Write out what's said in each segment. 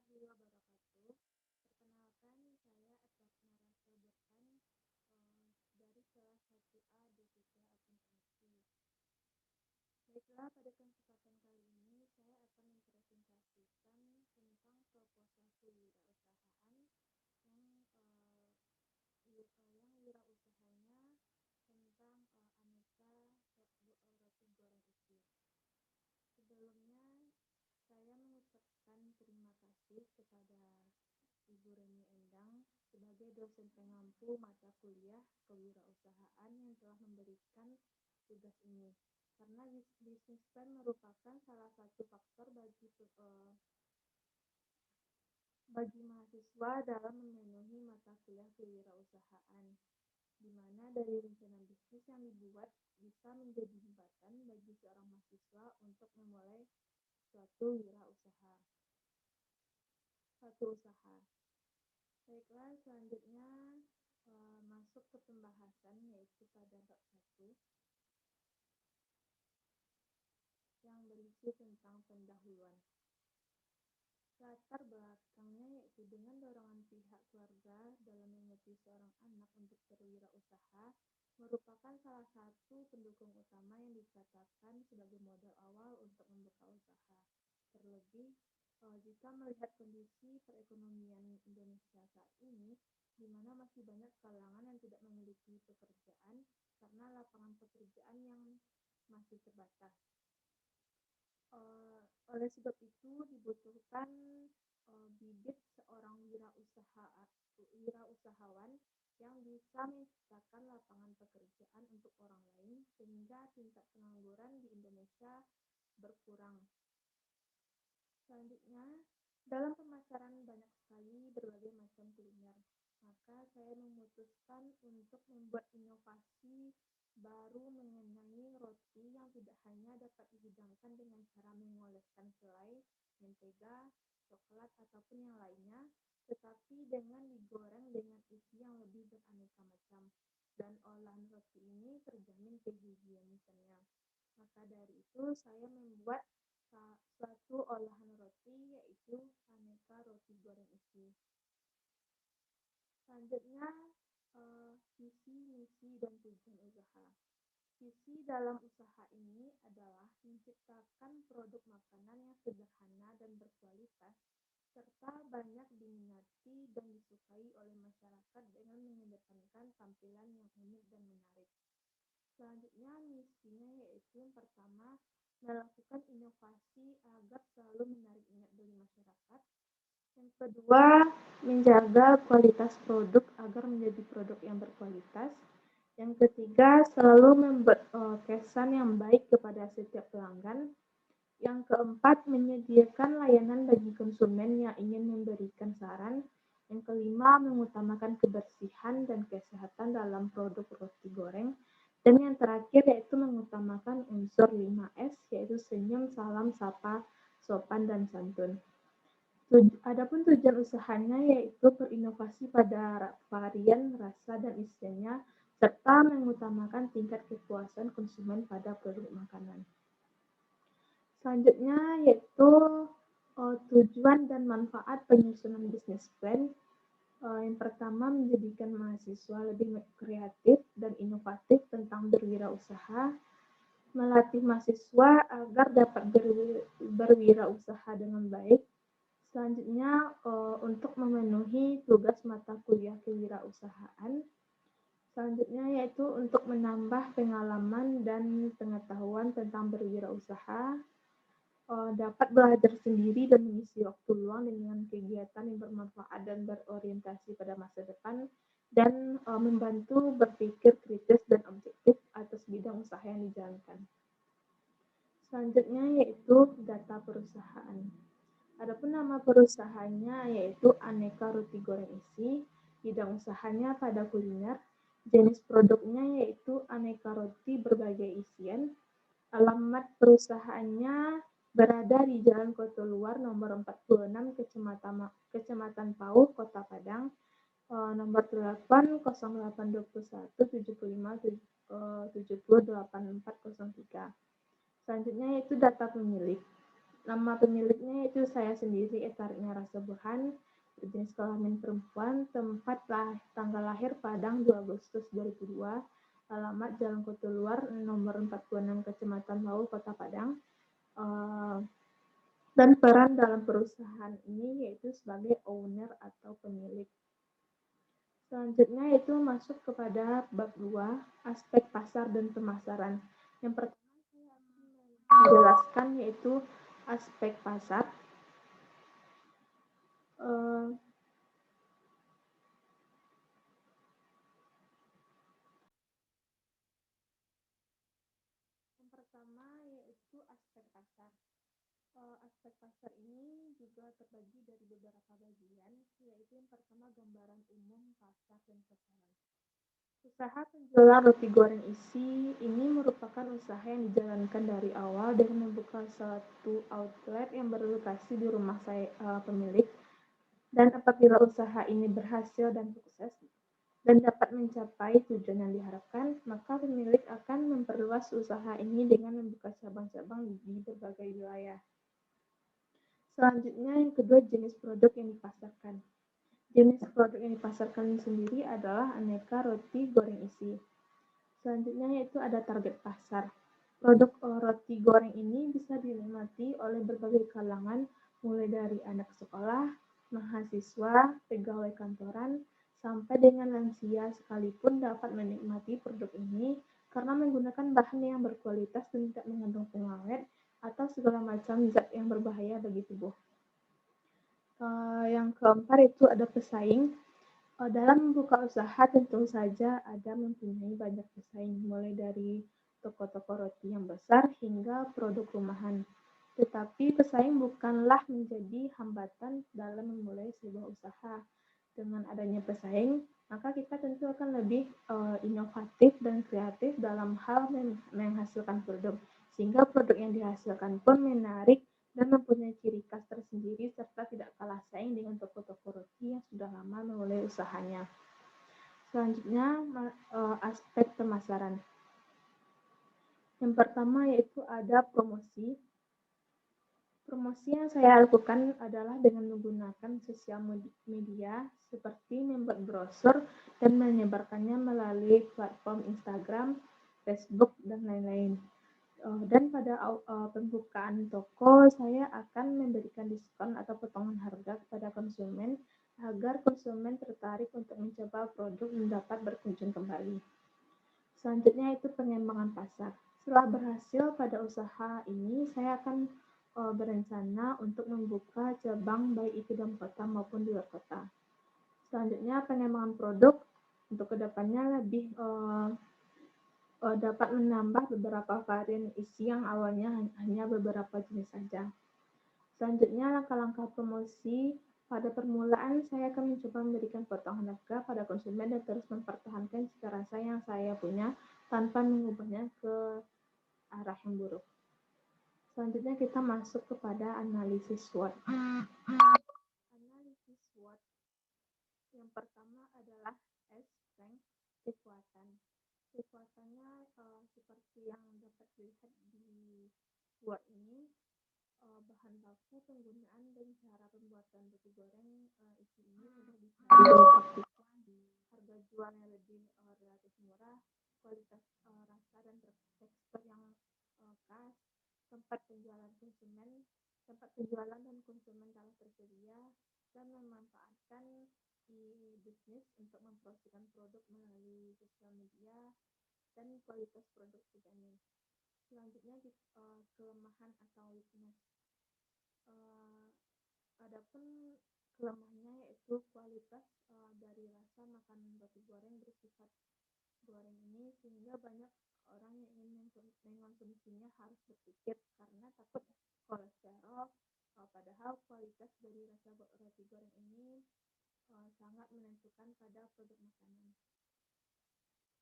warahmatullahi wabarakatuh. Perkenalkan, saya Etwasna Rasya Burhan dari kelas 1A D3 Akuntansi. Baiklah, pada kesempatan kali ini saya akan mempresentasikan tentang proposal kewirausahaan yang wirausahanya tentang aneka roti goreng isi. Sebelumnya, saya mengucapkan terima kasih kepada Ibu Reni Endang sebagai dosen pengampu mata kuliah kewirausahaan yang telah memberikan tugas ini. Karena bisnis plan merupakan salah satu faktor bagi mahasiswa dalam memenuhi mata kuliah kewirausahaan, di mana dari rencana bisnis yang dibuat bisa menjadi jembatan bagi seorang mahasiswa untuk memulai suatu usaha. Baiklah, selanjutnya masuk ke pembahasan, yaitu pada bab 1 yang berisi tentang pendahuluan. Latar belakangnya yaitu dengan dorongan pihak keluarga dalam mengerti seorang anak untuk berwirausaha merupakan salah satu pendukung utama yang dikatakan sebagai modal awal untuk membuka usaha. Terlebih jika melihat kondisi perekonomian Indonesia saat ini, di mana masih banyak kalangan yang tidak memiliki pekerjaan karena lapangan pekerjaan yang masih terbatas. Oleh sebab itu dibutuhkan bibit seorang wirausahawan yang bisa menciptakan lapangan pekerjaan untuk orang lain sehingga tingkat pengangguran di Indonesia berkurang. Selanjutnya, dalam pemasaran banyak sekali berbagai macam kuliner, maka saya memutuskan untuk membuat inovasi baru mengenai roti yang tidak hanya dapat dihidangkan dengan cara mengoleskan selai, mentega, coklat, ataupun yang lainnya, tetapi dengan digoreng dengan isi yang lebih beraneka macam, dan olahan roti ini terjamin kehigienisannya. Maka dari itu, saya membuat suatu olahan roti, yaitu aneka roti goreng isi. Selanjutnya, visi, misi, dan tujuan usaha. Visi dalam usaha ini adalah menciptakan produk makanan yang sederhana dan berkualitas, serta banyak diminati dan disukai oleh masyarakat dengan mengedepankan tampilan yang unik dan menarik. Selanjutnya, misinya yaitu yang pertama, melakukan inovasi agar selalu menarik minat dari masyarakat. Yang kedua, menjaga kualitas produk agar menjadi produk yang berkualitas. Yang ketiga, selalu membuat kesan yang baik kepada setiap pelanggan. Yang keempat, menyediakan layanan bagi konsumen yang ingin memberikan saran. Yang kelima, mengutamakan kebersihan dan kesehatan dalam produk roti goreng. Dan yang terakhir yaitu mengutamakan unsur 5S, yaitu senyum, salam, sapa, sopan, dan santun. Adapun tujuan usahanya yaitu berinovasi pada varian, rasa, dan isiannya, serta mengutamakan tingkat kepuasan konsumen pada produk makanan. Selanjutnya yaitu tujuan dan manfaat penyusunan bisnis plan. Yang pertama, menjadikan mahasiswa lebih kreatif dan inovatif tentang berwirausaha, melatih mahasiswa agar dapat berwirausaha dengan baik. Selanjutnya, untuk memenuhi tugas mata kuliah kewirausahaan. Selanjutnya yaitu untuk menambah pengalaman dan pengetahuan tentang berwirausaha, dapat belajar sendiri dan mengisi waktu luang dengan kegiatan yang bermanfaat dan berorientasi pada masa depan, dan membantu berpikir kritis dan objektif atas bidang usaha yang dijalankan. Selanjutnya yaitu data perusahaan. Adapun nama perusahaannya yaitu Aneka Roti Goreng Isi, bidang usahanya pada kuliner, jenis produknya yaitu aneka roti berbagai isian, alamat perusahaannya berada di Jalan Kotoluar nomor 46, Kecamatan Pauh, Kota Padang, nomor telepon 0821 75 70 8403. Selanjutnya yaitu data pemilik. Nama pemiliknya itu saya sendiri, Etaritnya Rasa Burhan, berjenis kelamin perempuan, tanggal lahir Padang 2 Agustus 2002, alamat Jalan Kota Luar nomor 46 Kecamatan Lau, Kota Padang. Uh, dan peran dalam perusahaan ini yaitu sebagai owner atau pemilik. Selanjutnya itu masuk kepada bab 2, aspek pasar dan pemasaran. Yang pertama saya akan menjelaskan yaitu aspek pasar. Yang pertama yaitu aspek pasar. Aspek pasar ini juga terbagi dari beberapa bagian, yaitu yang pertama gambaran umum pasar dan sasaran. Usaha penjualan roti goreng isi ini merupakan usaha yang dijalankan dari awal dengan membuka satu outlet yang berlokasi di rumah pemilik. Dan apabila usaha ini berhasil dan sukses dan dapat mencapai tujuan yang diharapkan, maka pemilik akan memperluas usaha ini dengan membuka cabang-cabang di berbagai wilayah. Selanjutnya yang kedua, jenis produk yang dipasarkan. Jenis produk yang dipasarkan sendiri adalah aneka roti goreng isi. Selanjutnya yaitu ada target pasar. Produk roti goreng ini bisa dinikmati oleh berbagai kalangan, mulai dari anak sekolah, mahasiswa, pegawai kantoran, sampai dengan lansia sekalipun dapat menikmati produk ini karena menggunakan bahan yang berkualitas dan tidak mengandung pengawet atau segala macam zat yang berbahaya bagi tubuh. Yang keempat itu ada pesaing. Dalam membuka usaha tentu saja ada mempunyai banyak pesaing, mulai dari toko-toko roti yang besar hingga produk rumahan. Tetapi pesaing bukanlah menjadi hambatan dalam memulai sebuah usaha. Dengan adanya pesaing, maka kita tentu akan lebih inovatif dan kreatif dalam hal menghasilkan produk, sehingga produk yang dihasilkan pun menarik dan mempunyai ciri khas tersendiri serta tidak kalah saing dengan toko-toko roti yang sudah lama memulai usahanya. Selanjutnya, aspek pemasaran. Yang pertama yaitu ada promosi. Promosi yang saya lakukan adalah dengan menggunakan sosial media seperti membuat brosur dan menyebarkannya melalui platform Instagram, Facebook, dan lain-lain. Dan pada pembukaan toko, saya akan memberikan diskon atau potongan harga kepada konsumen agar konsumen tertarik untuk mencoba produk dan dapat berkunjung kembali. Selanjutnya itu pengembangan pasar. Setelah berhasil pada usaha ini, saya akan berencana untuk membuka cabang baik itu dalam kota maupun di luar kota. Selanjutnya pengembangan produk untuk kedepannya lebih dapat menambah beberapa varian isi yang awalnya hanya beberapa jenis saja. Selanjutnya, langkah-langkah promosi. Pada permulaan, saya akan mencoba memberikan potongan harga pada konsumen dan terus mempertahankan cita rasa yang saya punya tanpa mengubahnya ke arah yang buruk. Selanjutnya, kita masuk kepada analisis SWOT. Analisis SWOT yang pertama adalah S, strength, kekuatan. Kekuatannya seperti yang dapat dilihat di SWOT ini, bahan baku, penggunaan, dan cara pembuatan roti goreng isi ini sudah dicari, harga jual yang lebih relatif murah, kualitas rasa dan tekstur yang khas, tempat penjualan dan konsumen telah tersedia, dan memanfaatkan bisnis untuk mempromosikan produk melalui sosial media dan kualitas produk dijamin. Selanjutnya kelemahan atau weakness. Adapun kelemahannya yaitu kualitas dari rasa makanan roti goreng bersifat goreng ini, sehingga banyak orang yang ingin mengkonsumsinya harus berpikir karena takut kolesterol, padahal kualitas dari rasa roti goreng ini sangat menentukan pada produk makanan.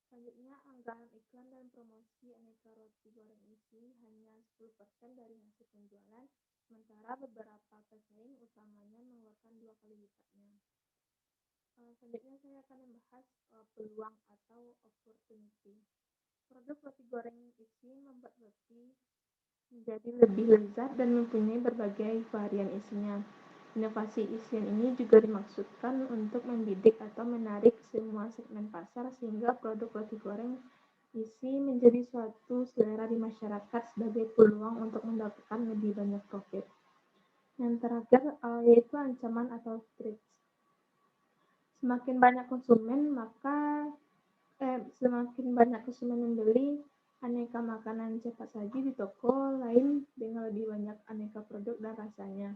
Selanjutnya, anggaran iklan dan promosi aneka roti goreng isi hanya 10% dari hasil penjualan, sementara beberapa pesaing utamanya mengeluarkan 2 kali lipatnya. Selanjutnya, saya akan membahas peluang atau opportunity. Produk roti goreng isi membuat roti menjadi lebih lezat dan mempunyai berbagai varian isinya. Inovasi isian ini juga dimaksudkan untuk membidik atau menarik semua segmen pasar sehingga produk roti goreng isi menjadi suatu selera di masyarakat sebagai peluang untuk mendapatkan lebih banyak profit. Yang terakhir yaitu ancaman atau threats. Semakin banyak konsumen maka semakin banyak konsumen membeli aneka makanan cepat saji di toko lain dengan lebih banyak aneka produk dan rasanya.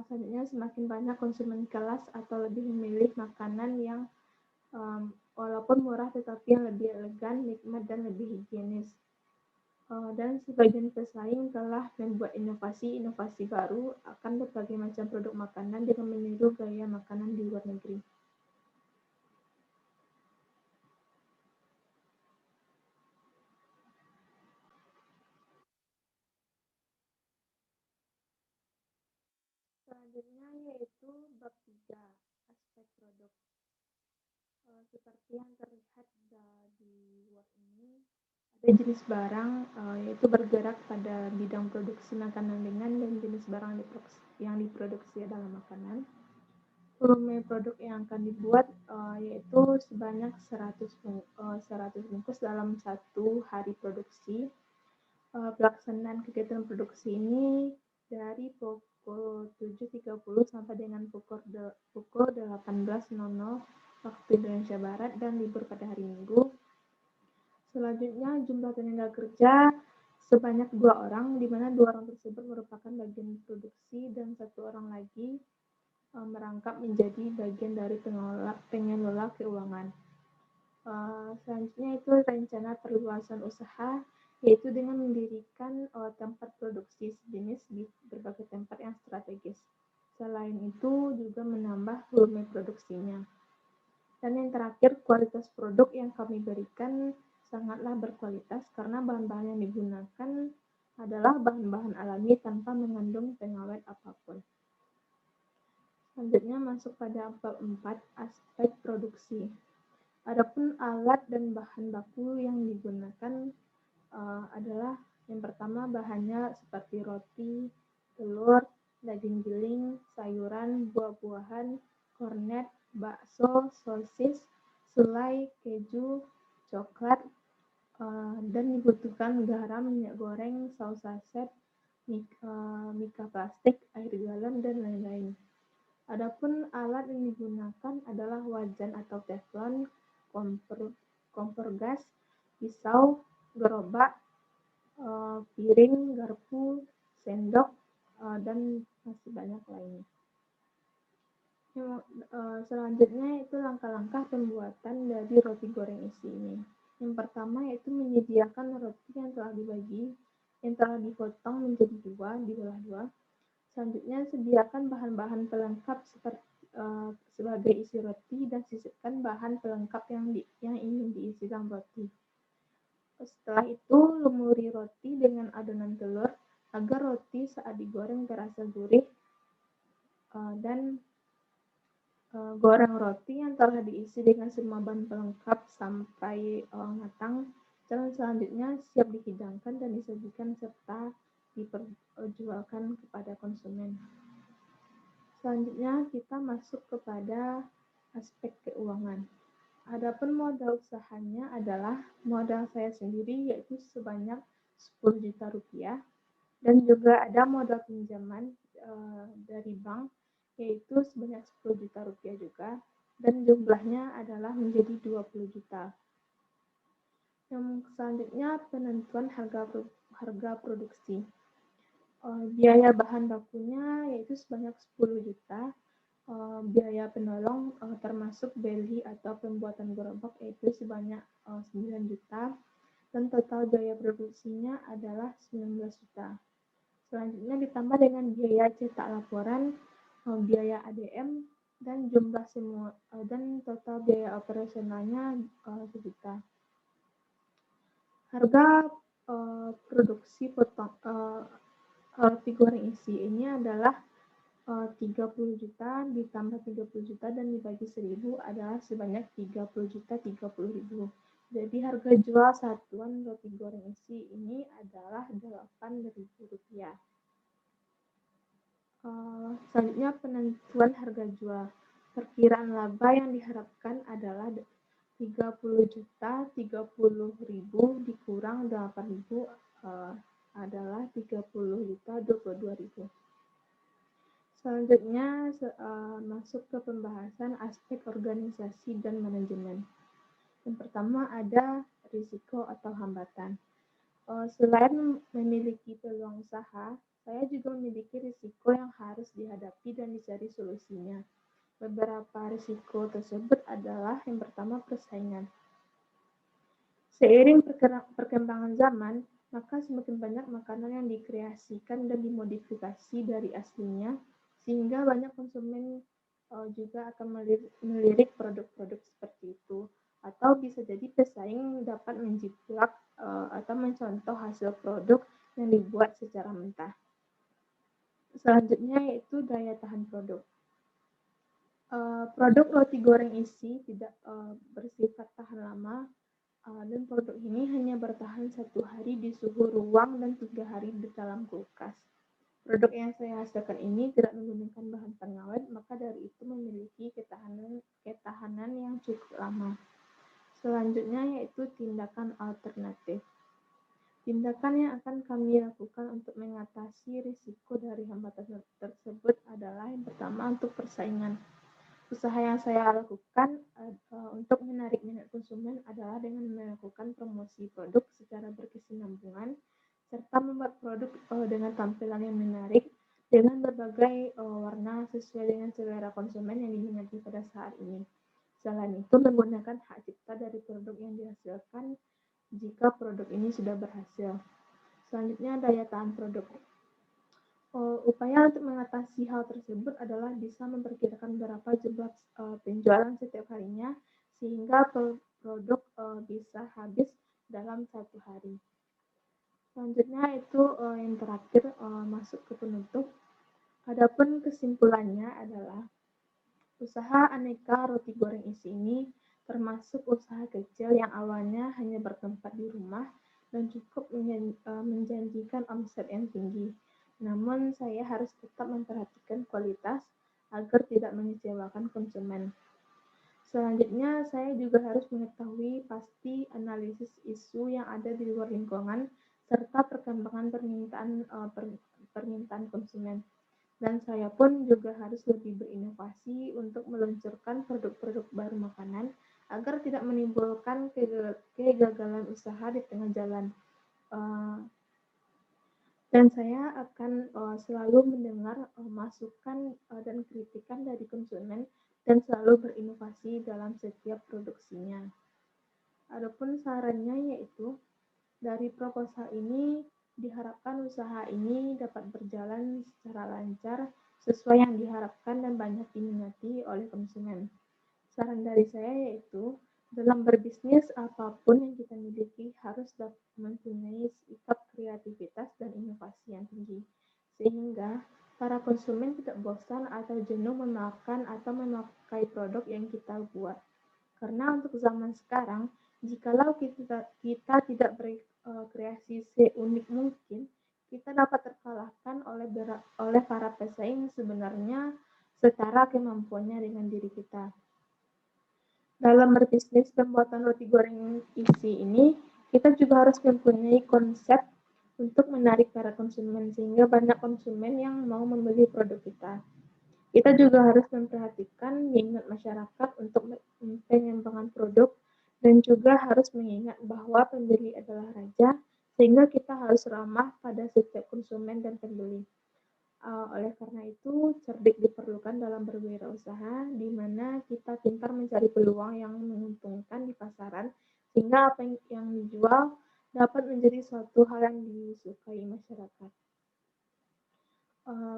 Selanjutnya, semakin banyak konsumen kelas atau lebih memilih makanan yang walaupun murah tetapi yang lebih elegan, nikmat, dan lebih higienis. Dan sebagian pesaing telah membuat inovasi-inovasi baru akan berbagai macam produk makanan dengan meniru gaya makanan di luar negeri. Selanjutnya yaitu bab 3, aspek produk. Seperti yang terlihat di Word ini, ada jenis barang yaitu bergerak pada bidang produksi makanan ringan dan jenis barang yang diproduksi adalah makanan. Volume produk yang akan dibuat yaitu sebanyak 100 bungkus dalam satu hari produksi. Pelaksanaan kegiatan produksi ini dari pukul 7.30 sampai dengan pukul 18.00 waktu Indonesia Barat dan libur pada hari Minggu. Selanjutnya, jumlah tenaga kerja sebanyak 2 orang, di mana 2 orang tersebut merupakan bagian produksi dan 1 orang lagi merangkap menjadi bagian dari pengelola keuangan. Selanjutnya itu rencana perluasan usaha, yaitu dengan mendirikan tempat produksi sejenis di berbagai tempat yang strategis. Selain itu juga menambah volume produksinya. Dan yang terakhir, kualitas produk yang kami berikan sangatlah berkualitas karena bahan-bahan yang digunakan adalah bahan-bahan alami tanpa mengandung pengawet apapun. Selanjutnya masuk pada bab 4, aspek produksi. Adapun alat dan bahan baku yang digunakan adalah yang pertama bahannya seperti roti, telur, daging giling, sayuran, buah-buahan, kornet, bakso, sosis, selai, keju, coklat, dan dibutuhkan garam, minyak goreng, saus saset, mika plastik, air galon, dan lain-lain. Adapun alat yang digunakan adalah wajan atau teflon, kompor gas, pisau, gerobak, piring, garpu, sendok, dan masih banyak lainnya. Selanjutnya itu langkah-langkah pembuatan dari roti goreng isi ini. Yang pertama yaitu menyediakan roti yang telah dipotong menjadi dibelah dua. Selanjutnya sediakan bahan-bahan pelengkap sebagai isi roti dan sisipkan bahan pelengkap yang ingin diisi dalam roti. Setelah itu lumuri roti dengan adonan telur agar roti saat digoreng terasa gurih dan goreng roti yang telah diisi dengan semua bahan pelengkap sampai matang. Dan selanjutnya siap dihidangkan dan disajikan serta diperjualkan kepada konsumen. Selanjutnya kita masuk kepada aspek keuangan. Adapun modal usahanya adalah modal saya sendiri yaitu sebanyak 10 juta rupiah dan juga ada modal pinjaman dari bank yaitu sebanyak 10 juta rupiah juga dan jumlahnya adalah menjadi 20 juta. Yang selanjutnya penentuan harga produksi. Biaya bahan bakunya yaitu sebanyak 10 juta. Biaya penolong termasuk beli atau pembuatan gerobak yaitu sebanyak 9 juta dan total biaya produksinya adalah 19 juta. Selanjutnya ditambah dengan biaya cetak laporan, biaya ADM dan jumlah semua dan total biaya operasionalnya 1 juta. Harga produksi roti goreng isi ini adalah 30 juta ditambah 30 juta dan dibagi 1000 adalah sebanyak 30 juta 30 ribu. Jadi harga jual satuan roti goreng isi ini adalah Rp8.000. Selanjutnya penentuan harga jual. Perkiraan laba yang diharapkan adalah 30 juta, 30.000 dikurang 8.000 adalah 30 juta 22.000. Selanjutnya masuk ke pembahasan aspek organisasi dan manajemen. Yang pertama ada risiko atau hambatan. Selain memiliki peluang usaha, saya juga memiliki risiko yang harus dihadapi dan dicari solusinya. Beberapa risiko tersebut adalah yang pertama persaingan. Seiring perkembangan zaman, maka semakin banyak makanan yang dikreasikan dan dimodifikasi dari aslinya, sehingga banyak konsumen juga akan melirik produk-produk seperti itu. Atau bisa jadi pesaing dapat menjiplak atau mencontoh hasil produk yang dibuat secara mentah. Selanjutnya yaitu daya tahan produk. Produk roti goreng isi tidak bersifat tahan lama, dan produk ini hanya bertahan 1 hari di suhu ruang dan 3 hari di dalam kulkas. Produk yang saya hasilkan ini tidak menggunakan bahan pengawet, maka dari itu memiliki ketahanan yang cukup lama. Selanjutnya yaitu tindakan alternatif. Tindakan yang akan kami lakukan untuk mengatasi risiko dari hambatan tersebut adalah yang pertama untuk persaingan. Usaha yang saya lakukan untuk menarik minat konsumen adalah dengan melakukan promosi produk secara berkesinambungan, serta membuat produk dengan tampilan yang menarik dengan berbagai warna sesuai dengan selera konsumen yang diminati pada saat ini. Selain itu, menggunakan hak cipta dari produk yang dihasilkan jika produk ini sudah berhasil. Selanjutnya, daya tahan produk. Upaya untuk mengatasi hal tersebut adalah bisa memperkirakan berapa jumlah penjualan setiap harinya, sehingga produk bisa habis dalam 1 hari. Selanjutnya itu yang terakhir masuk ke penutup. Adapun kesimpulannya adalah usaha aneka roti goreng isi ini termasuk usaha kecil yang awalnya hanya bertempat di rumah dan cukup menjanjikan omset yang tinggi. Namun saya harus tetap memperhatikan kualitas agar tidak mengecewakan konsumen. Selanjutnya, saya juga harus mengetahui pasti analisis isu yang ada di luar lingkungan serta perkembangan permintaan konsumen. Dan saya pun juga harus lebih berinovasi untuk meluncurkan produk-produk baru makanan agar tidak menimbulkan kegagalan usaha di tengah jalan. Dan saya akan selalu mendengar masukan dan kritikan dari konsumen dan selalu berinovasi dalam setiap produksinya. Adapun sarannya yaitu dari proposal ini diharapkan usaha ini dapat berjalan secara lancar sesuai yang diharapkan dan banyak diminati oleh konsumen. Saran dari saya yaitu dalam berbisnis apapun yang kita miliki harus mempunyai sikap kreativitas dan inovasi yang tinggi, sehingga para konsumen tidak bosan atau jenuh memakan atau memakai produk yang kita buat. Karena untuk zaman sekarang, jikalau kita tidak berkreasi seunik mungkin, kita dapat terkalahkan oleh para pesaing sebenarnya setara kemampuannya dengan diri kita. Dalam berbisnis pembuatan roti goreng isi ini, kita juga harus mempunyai konsep untuk menarik para konsumen, sehingga banyak konsumen yang mau membeli produk kita. Kita juga harus memperhatikan minat masyarakat untuk pengembangan produk dan juga harus mengingat bahwa pembeli adalah raja, sehingga kita harus ramah pada setiap konsumen dan pembeli. Oleh karena itu, cerdik diperlukan dalam berwirausaha, di mana kita pintar mencari peluang yang menguntungkan di pasaran, sehingga apa yang dijual dapat menjadi suatu hal yang disukai masyarakat.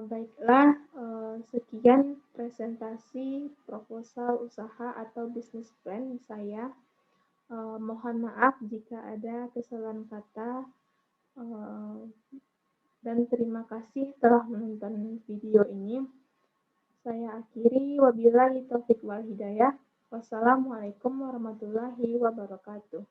Baiklah, sekian presentasi proposal usaha atau bisnis plan saya. Mohon maaf jika ada kesalahan kata. Dan terima kasih telah menonton video ini. Saya akhiri, wabillahi taufiq wal hidayah. Wassalamualaikum warahmatullahi wabarakatuh.